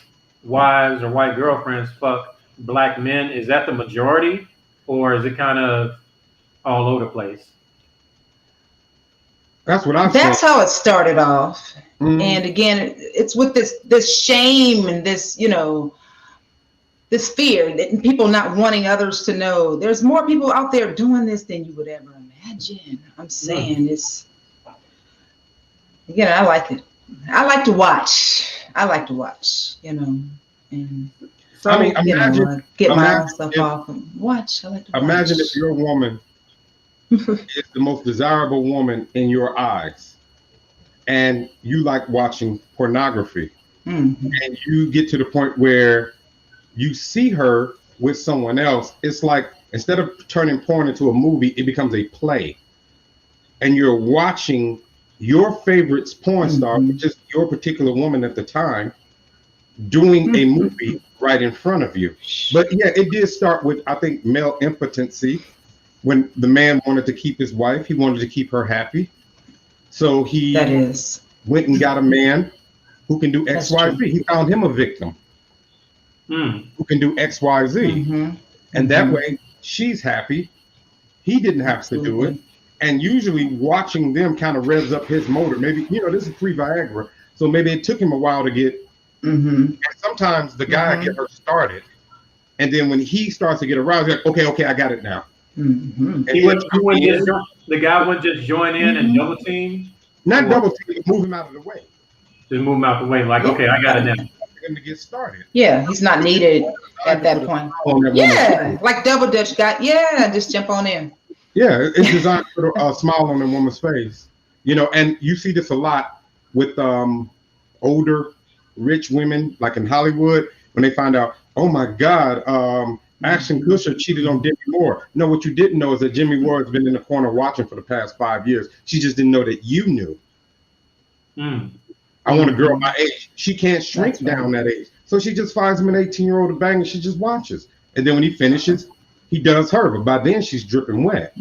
wives or white girlfriends fuck black men. Is that the majority, or is it kind of all over the place? That's what I'm saying. That's how it started off. And again, it's with this shame and this, you know, this fear that people not wanting others to know. There's more people out there doing this than you would ever imagine. I'm saying it's, again, I like it. I like to watch, you know, and so, I mean, imagine, get my stuff off and watch. I like to watch. Imagine if your woman is the most desirable woman in your eyes, and you like watching pornography, and you get to the point where you see her with someone else. It's like, instead of turning porn into a movie, it becomes a play, and you're watching your favorite porn star, which is your particular woman at the time, doing a movie right in front of you. But yeah, it did start with, I think, male impotency. When the man wanted to keep his wife, he wanted to keep her happy. So he went and got a man who can do X, Y, Z. He found him a victim who can do X, Y, Z. And that way she's happy. He didn't have to do it. And usually watching them kind of revs up his motor. Maybe, you know, this is pre-Viagra. So maybe it took him a while to get, and sometimes the guy get her started. And then when he starts to get aroused, he's like, okay, I got it now. And the guy would just join in and double team? Not double team, move him out of the way. Just move him out the way, like, okay, I got it now. Him to get started. Yeah, he's not needed at that point. Yeah, like double dutch guy. Yeah, just jump on in. Yeah, it's designed to put a smile on a woman's face, you know. And you see this a lot with older, rich women, like in Hollywood, when they find out, oh my God, Ashton Kutcher cheated on Demi Moore. No, what you didn't know is that Demi Moore has been in the corner watching for the past 5 years. She just didn't know that you knew. I want a girl my age. She can't shrink down that age. So she just finds him an 18-year-old to bang, and she just watches. And then when he finishes, he does her. But by then she's dripping wet.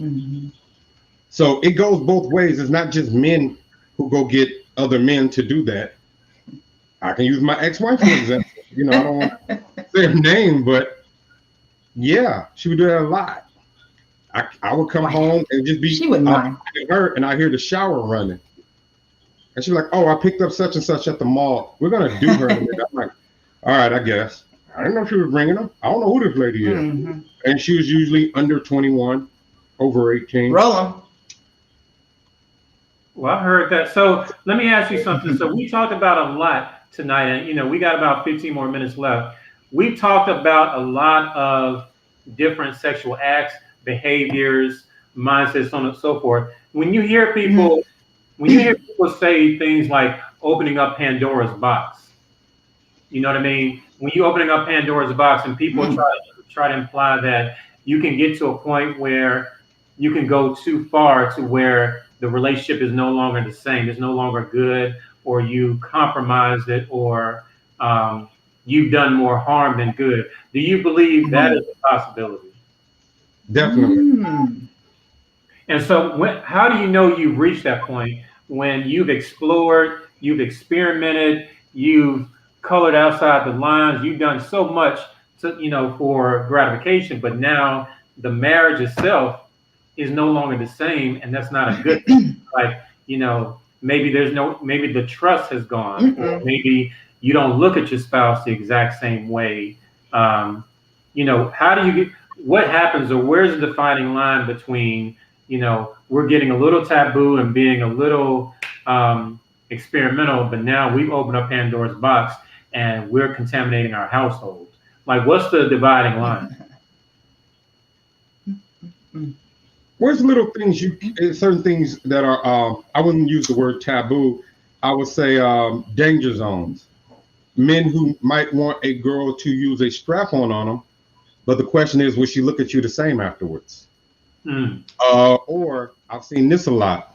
So it goes both ways. It's not just men who go get other men to do that. I can use my ex-wife for example. You know, I don't want to say her name, but yeah, she would do that a lot. I would come home and just be, she wouldn't mind her, and I hear the shower running. And she's like, oh, I picked up such and such at the mall. We're going to do her. I'm like, all right, I guess. I didn't know she was bringing them. I don't know who this lady is. And she was usually under 21, over 18. Roll them. Well, I heard that. So let me ask you something. So we talked about a lot tonight, and, you know, we got about 15 more minutes left. we've talked about a lot of different sexual acts, behaviors, mindsets, so on and so forth. When you hear people, when you hear people say things like opening up Pandora's box, you know what I mean? When you opening up Pandora's box, and people try to imply that you can get to a point where you can go too far to where the relationship is no longer the same, it's no longer good, or you compromised it, or you've done more harm than good. Do you believe that is a possibility? Definitely. And so, how do you know you've reached that point when you've explored, you've experimented, you've colored outside the lines, you've done so much to, for gratification, but now the marriage itself is no longer the same, and that's not a good thing. Like, maybe maybe the trust has gone, or maybe you don't look at your spouse the exact same way. How do you get? What happens, or where's the defining line between, we're getting a little taboo and being a little experimental, but now we've opened up Pandora's box and we're contaminating our household? Like, what's the dividing line? Where's little things certain things that are, I wouldn't use the word taboo, I would say danger zones. Men who might want a girl to use a strap-on on them, but the question is, will she look at you the same afterwards? Or I've seen this a lot.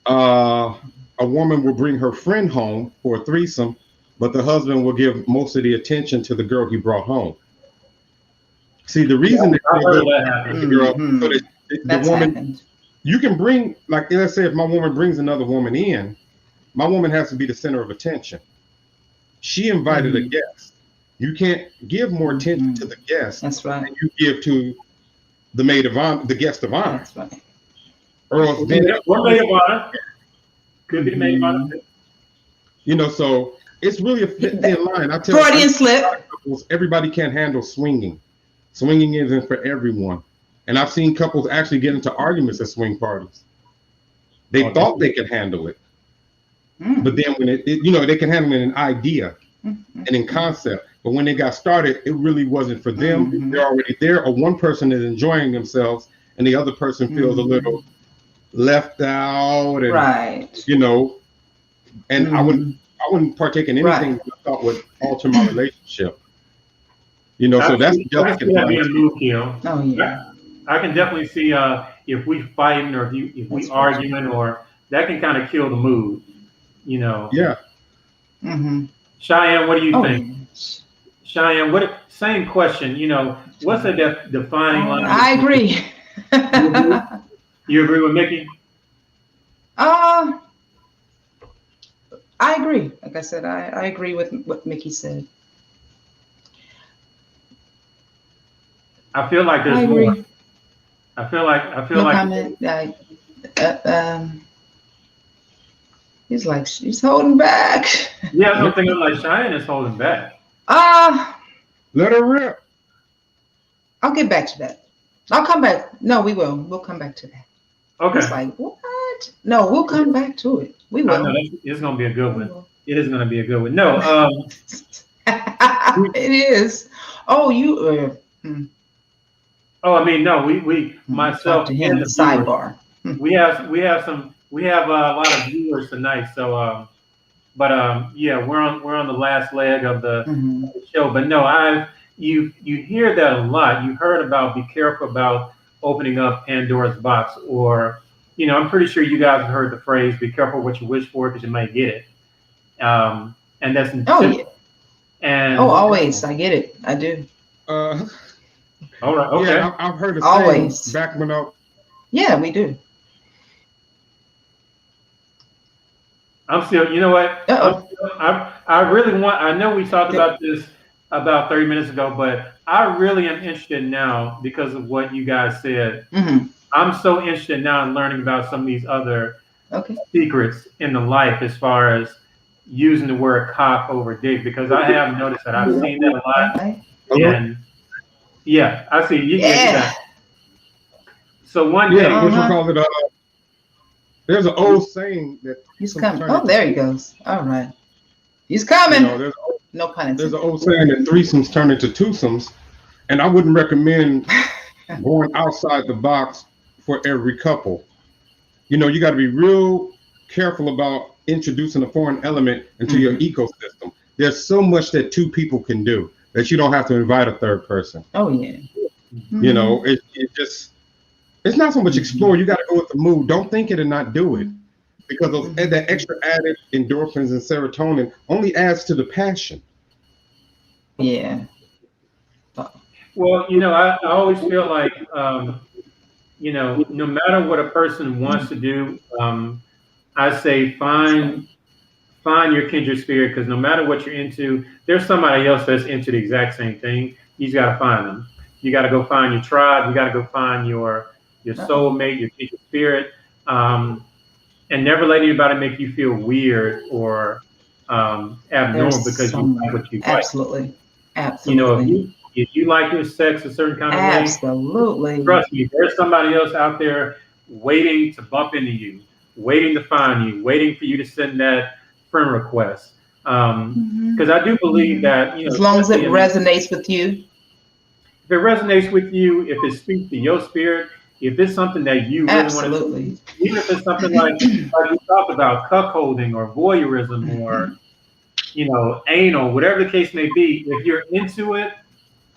A woman will bring her friend home for a threesome, but the husband will give most of the attention to the girl he brought home. See, the reason that the girl, so that the woman, happened. You can bring, like, let's say if my woman brings another woman in, my woman has to be the center of attention. She invited a guest. You can't give more attention to the guest than you give to the maid of honor, the guest of honor. That's right. Or maid of honor. Could be the maid of honor. So it's really a thin line. I tell Freudian slip. Everybody can't handle swinging. Swinging isn't for everyone. And I've seen couples actually get into arguments at swing parties. They thought they could handle it. But then when they can handle it in idea and in concept. But when they got started, it really wasn't for them. They're already there, or one person is enjoying themselves and the other person feels a little left out. And, and I wouldn't partake in anything that I thought would alter my relationship. So that's delicate. Oh, yeah. I can definitely see if we fighting, or if we arguing, or that can kind of kill the mood. Yeah. Cheyanne, what do you think? Cheyanne, same question. What's the defining line? I agree. You agree with Mickey? I agree. Like I said, I agree with what Mickey said. I feel like there's more. I feel like comment. He's like, she's holding back. Yeah, I'm thinking like Cheyanne is holding back. Let her rip. I'll get back to that. I'll come back. No, we will. We'll come back to that. Okay. It's like, what? No, we'll come back to it. We will. It's going to be a good one. It is going to be a good one. No. It is. Oh, you. Oh, I mean, no. We myself and the sidebar. We have a lot of viewers tonight. So, yeah, we're on the last leg of the show. But no, you hear that a lot. You heard about be careful about opening up Pandora's box, or I'm pretty sure you guys have heard the phrase "be careful what you wish for because you might get it." And that's yeah. And always, I get it. I do. All right. Okay. Yeah, I've heard it always back when I. Yeah, we do. I'm still. You know what? I really want. I know we talked about this about 30 minutes ago, but I really am interested now because of what you guys said. I'm so interested now in learning about some of these other secrets in the life as far as using the word cock over dick, because I have noticed that I've seen that a lot. And yeah, I see. Yeah. So one day, what you call it? There's an old saying that he's coming. Oh, there he goes. All right, he's coming. There's an old No pun intended. There's an old saying that threesomes turn into twosomes, and I wouldn't recommend going outside the box for every couple. You know, you got to be real careful about introducing a foreign element into your ecosystem. There's so much that two people can do that you don't have to invite a third person. Oh yeah. You know, it just, it's not so much explore. You got to go with the mood. Don't think it and not do it, because those, that extra added endorphins and serotonin only adds to the passion. Yeah. Well, you know, I always feel like, you know, no matter what a person wants to do, I say find your kindred spirit, because no matter what you're into, there's somebody else that's into the exact same thing. You just got to find them. You got to go find your tribe. You got to go find your soulmate, your kindred spirit, and never let anybody make you feel weird or abnormal because you like what you like. Absolutely. You know, if you like your sex a certain kind of way, absolutely, trust me, there's somebody else out there waiting to bump into you, waiting to find you, waiting for you to send that friend request. Because I do believe that, you know, as long as it resonates with you. If it resonates with you, if it speaks to your spirit, if it's something that you really want to do, even if it's something like we talked about, cuckolding or voyeurism or, you know, anal, whatever the case may be, if you're into it,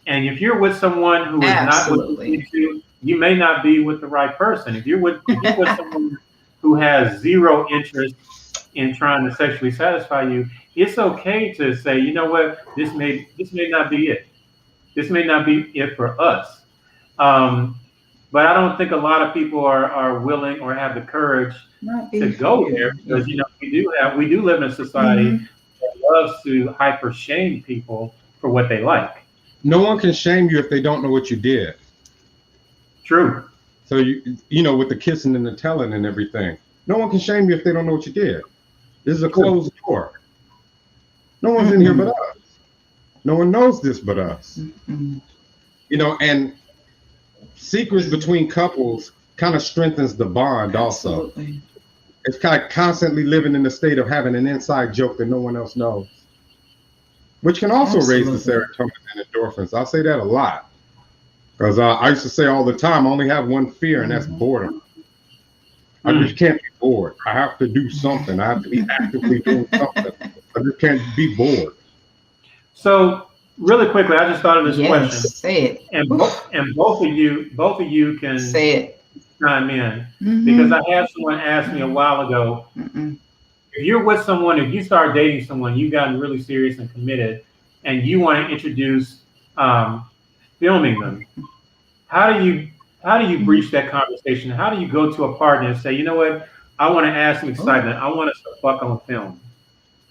and if you're with someone who is not what you're into, you may not be with the right person. If you're with someone who has zero interest in trying to sexually satisfy you, it's okay to say, you know what, this may not be it. This may not be it for us. But I don't think a lot of people are willing or have the courage to go there, because you know we do live in a society that loves to hyper shame people for what they like. No one can shame you if they don't know what you did. True. So you know, with the kissing and the telling and everything, no one can shame you if they don't know what you did. This is a closed door. No one's in here but us. No one knows this but us. You know, and secrets between couples kind of strengthens the bond also. It's kind of constantly living in the state of having an inside joke that no one else knows, which can also raise the serotonin and endorphins. I'll say that a lot, because I used to say all the time, I only have one fear, and that's boredom. I just can't be bored. I have to do something. I have to be actively doing something. I just can't be bored. So really quickly, I just thought of this question. Say it. And both of you can say it. Chime in, because I had someone ask me a while ago, if you're with someone, if you start dating someone, you've gotten really serious and committed, and you want to introduce filming them, how do you breach that conversation? How do you go to a partner and say, you know what, I want to add some excitement. I want us to fuck on film.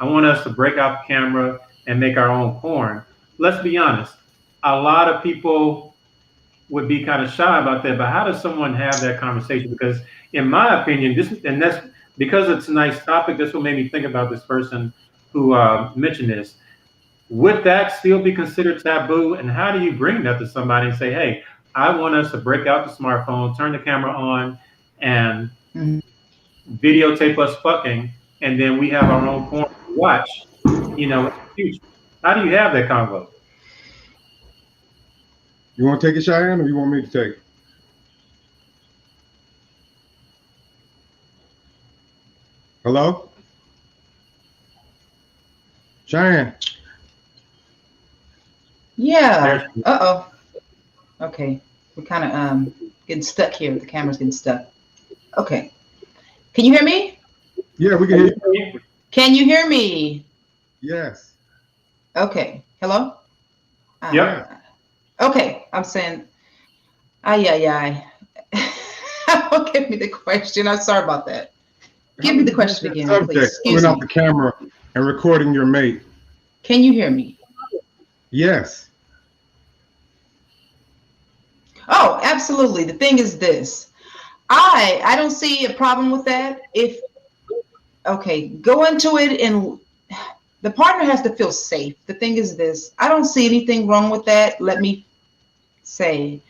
I want us to break out the camera and make our own porn. Let's be honest, a lot of people would be kind of shy about that, but how does someone have that conversation? Because in my opinion, that's because it's a nice topic, that's what made me think about this person who mentioned this. Would that still be considered taboo? And how do you bring that to somebody and say, hey, I want us to break out the smartphone, turn the camera on, and videotape us fucking, and then we have our own porn to watch, you know, in the future. How do you have that convo? You want to take it, Cheyanne, or you want me to take it? Hello? Cheyanne? Yeah. Okay. We're kind of getting stuck here. The camera's getting stuck. Okay. Can you hear me? Yeah, we can hear you. Can you hear me? Yes. Okay. Hello? Yep. Okay. I'm saying, give me the question. I'm sorry about that. Give me the question again, please. Excuse me. Off the camera and recording your mate. Can you hear me? Yes. Oh, absolutely. The thing is this. I don't see a problem with that. Go into it, and the partner has to feel safe. The thing is this. I don't see anything wrong with that. Let me say,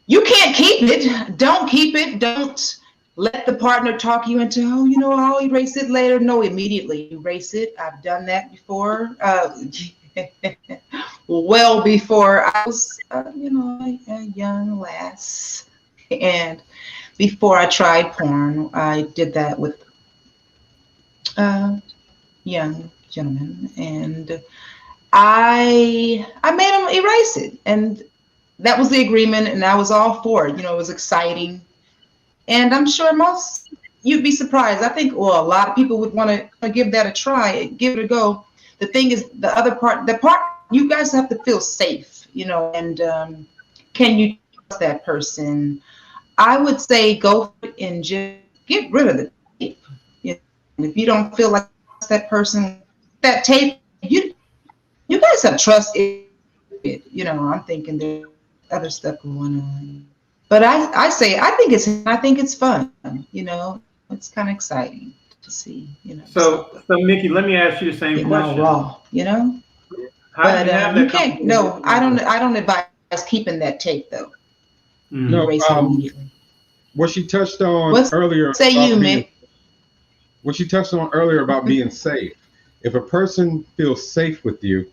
you can't keep it. Don't keep it. Don't let the partner talk you into, oh, you know, I'll erase it later. No, immediately erase it. I've done that before. Well before I was, you know, a young lass. And before I tried porn, I did that with young gentlemen. And I made him erase it. And that was the agreement. And I was all for it. You know, it was exciting. And I'm sure you'd be surprised. I think, well, a lot of people would want to give that a try, give it a go. The thing is, the part you guys have to feel safe, you know, and can you trust that person? I would say go for it and just get rid of the tape. You know, if you don't feel like that person, that tape, you guys have trust in it. You know, I'm thinking there's other stuff going on. But I think it's fun, you know, it's kind of exciting to see, you know. So Mickey, let me ask you the same question. Raw, you know. How but you can't. No, I don't advise keeping that tape though. No, what she touched on earlier. Say you, Mick. What she touched on earlier about being safe. If a person feels safe with you,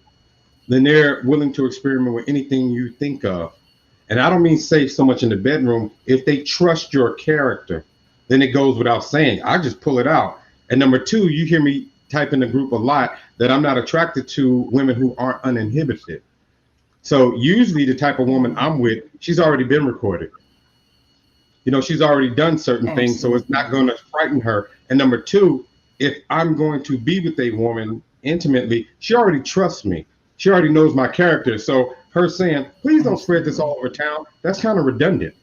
then they're willing to experiment with anything you think of. And I don't mean safe so much in the bedroom. If they trust your character, then it goes without saying. I just pull it out. And number two, you hear me type in the group a lot that I'm not attracted to women who aren't uninhibited. So usually the type of woman I'm with, she's already been recorded. You know, she's already done certain things, so it's not going to frighten her. And number two, if I'm going to be with a woman intimately, she already trusts me. She already knows my character. So her saying, please don't spread this all over town, that's kind of redundant.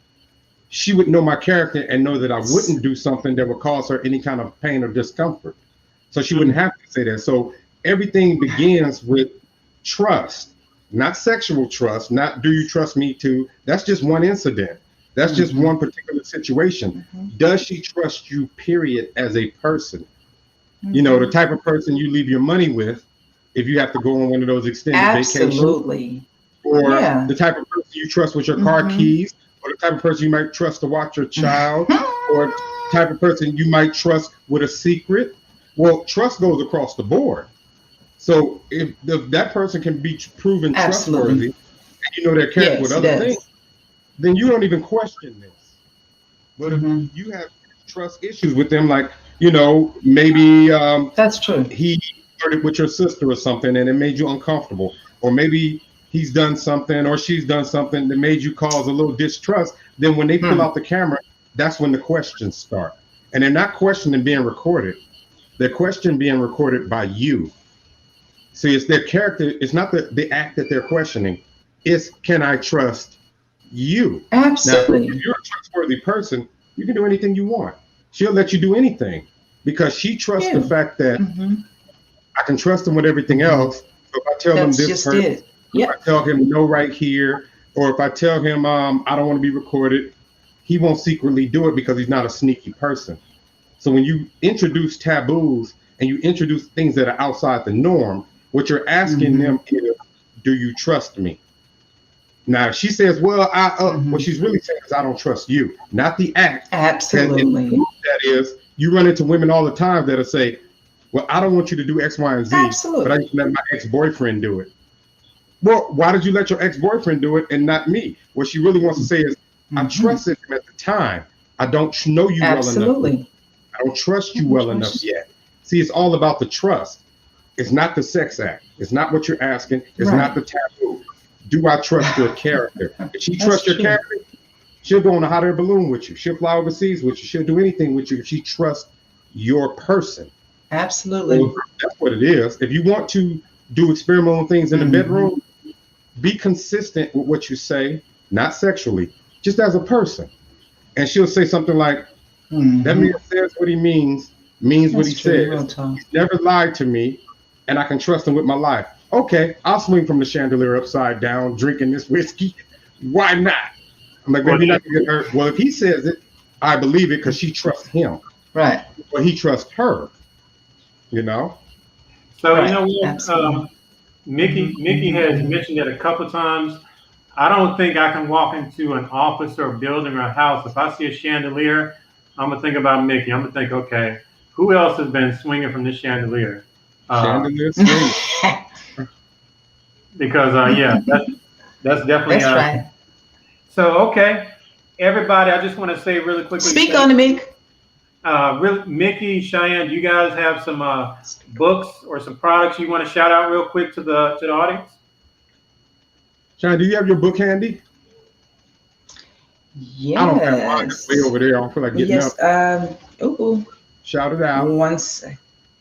She would know my character and know that I wouldn't do something that would cause her any kind of pain or discomfort. So she wouldn't have to say that. So everything begins with trust, not sexual trust, not do you trust me too? That's just one incident. That's just one particular situation. Does she trust you, period, as a person? You know, the type of person you leave your money with if you have to go on one of those extended vacations. Or the type of person you trust with your car keys, or the type of person you might trust to watch your child, or the type of person you might trust with a secret. Well, trust goes across the board. So if that person can be proven trustworthy, and you know their character with other things, then you don't even question this. But if you have trust issues with them, like, you know, maybe that's true. He flirted with your sister or something and it made you uncomfortable, or maybe he's done something or she's done something that made you cause a little distrust, then when they pull out the camera, that's when the questions start. And they're not questioning being recorded. They're questioning being recorded by you. See, it's their character. It's not the act that they're questioning. It's, can I trust you? Absolutely. Now, if you're a trustworthy person, you can do anything you want. She'll let you do anything because she trusts the fact that I can trust him with everything else. So if I tell him this person, if I tell him no right here, or if I tell him I don't want to be recorded, he won't secretly do it because he's not a sneaky person. So when you introduce taboos and you introduce things that are outside the norm, what you're asking them is, do you trust me? Now, if she says, well, what she's really saying is, I don't trust you, not the act. Absolutely. That is, you run into women all the time that'll say, well, I don't want you to do X, Y, and Z, but I just let my ex-boyfriend do it. Well, why did you let your ex-boyfriend do it and not me? What she really wants to say is, I trusted him at the time. I don't know you well enough. I don't trust you well enough yet. See, it's all about the trust. It's not the sex act. It's not what you're asking. It's not the taboo. Do I trust your character? If she trusts your character, she'll go on a hot air balloon with you. She'll fly overseas with you. She'll do anything with you if she trusts your person. Absolutely. So that's what it is. If you want to do experimental things in the bedroom, be consistent with what you say, not sexually, just as a person. And she'll say something like, that man says what he means what he says. He's never lied to me, and I can trust him with my life. Okay, I'll swing from the chandelier upside down, drinking this whiskey. Why not? I'm like, maybe not to get hurt. Well, if he says it, I believe it because she trusts him. Right. Or he trusts her. You know? So, you know what? Mickey has mentioned it a couple times. I don't think I can walk into an office or a building or a house. If I see a chandelier, I'm gonna think about Mickey. I'm gonna think, okay, who else has been swinging from this chandelier? Chandelier swing. Because yeah, that's definitely That's right. So okay, everybody, I just want to say really quickly. Speak on it, Mick. Mickey, Cheyanne, do you guys have some books or some products you want to shout out real quick to the audience? Cheyanne, do you have your book handy? Yes. I don't have mine. It's way over there. I don't feel like getting up. Ooh. Shout it out. One sec.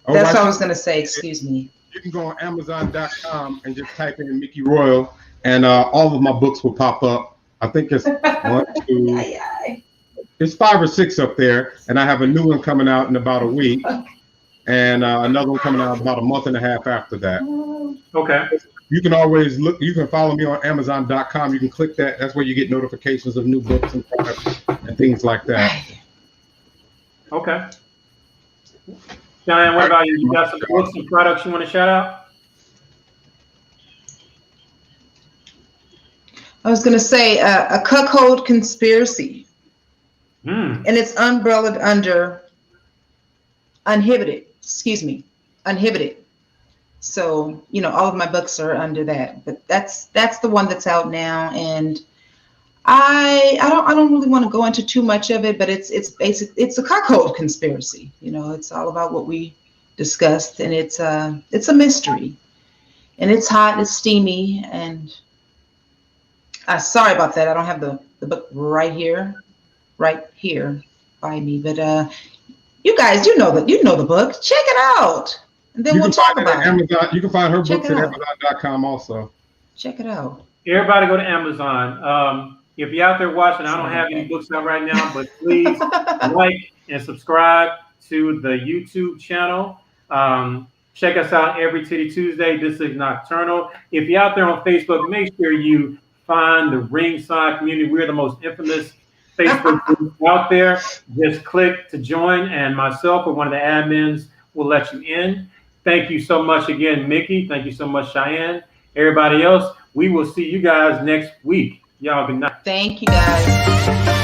Oh, That's what I was going to say. Excuse me. You can go on Amazon.com and just type in Mickey Royal, and all of my books will pop up. I think it's 1, 2. It's 5 or 6 up there, and I have a new one coming out in about a week, and another one coming out about a month and a half after that. Okay. You can always look. You can follow me on Amazon.com. You can click that. That's where you get notifications of new books and products and things like that. Okay. Cheyanne, what about you? You got some books and products you want to shout out? I was going to say a cuckold conspiracy. And it's umbrellaed under Uninhibited. Uninhibited. So, all of my books are under that, but that's the one that's out now. And I don't really want to go into too much of it, but it's a cuckold conspiracy. It's all about what we discussed, and it's a mystery, and it's hot, it's steamy, and sorry about that. I don't have the book right here by me, but you guys, you know the book. Check it out, and then we'll talk about it. Amazon. You can find her books at Amazon.com also. Check it out. Everybody go to Amazon. If you're out there watching, I don't have any books out right now, but please like and subscribe to the YouTube channel. Check us out every Titty Tuesday. This is Nocturnal. If you're out there on Facebook, make sure you find the Ringside Community. We're the most infamous Facebook group out there. Just click to join, and myself or one of the admins will let you in. Thank you so much again, Mickey. Thank you so much, Cheyanne. Everybody else, we will see you guys next week. Y'all good night. Thank you, guys.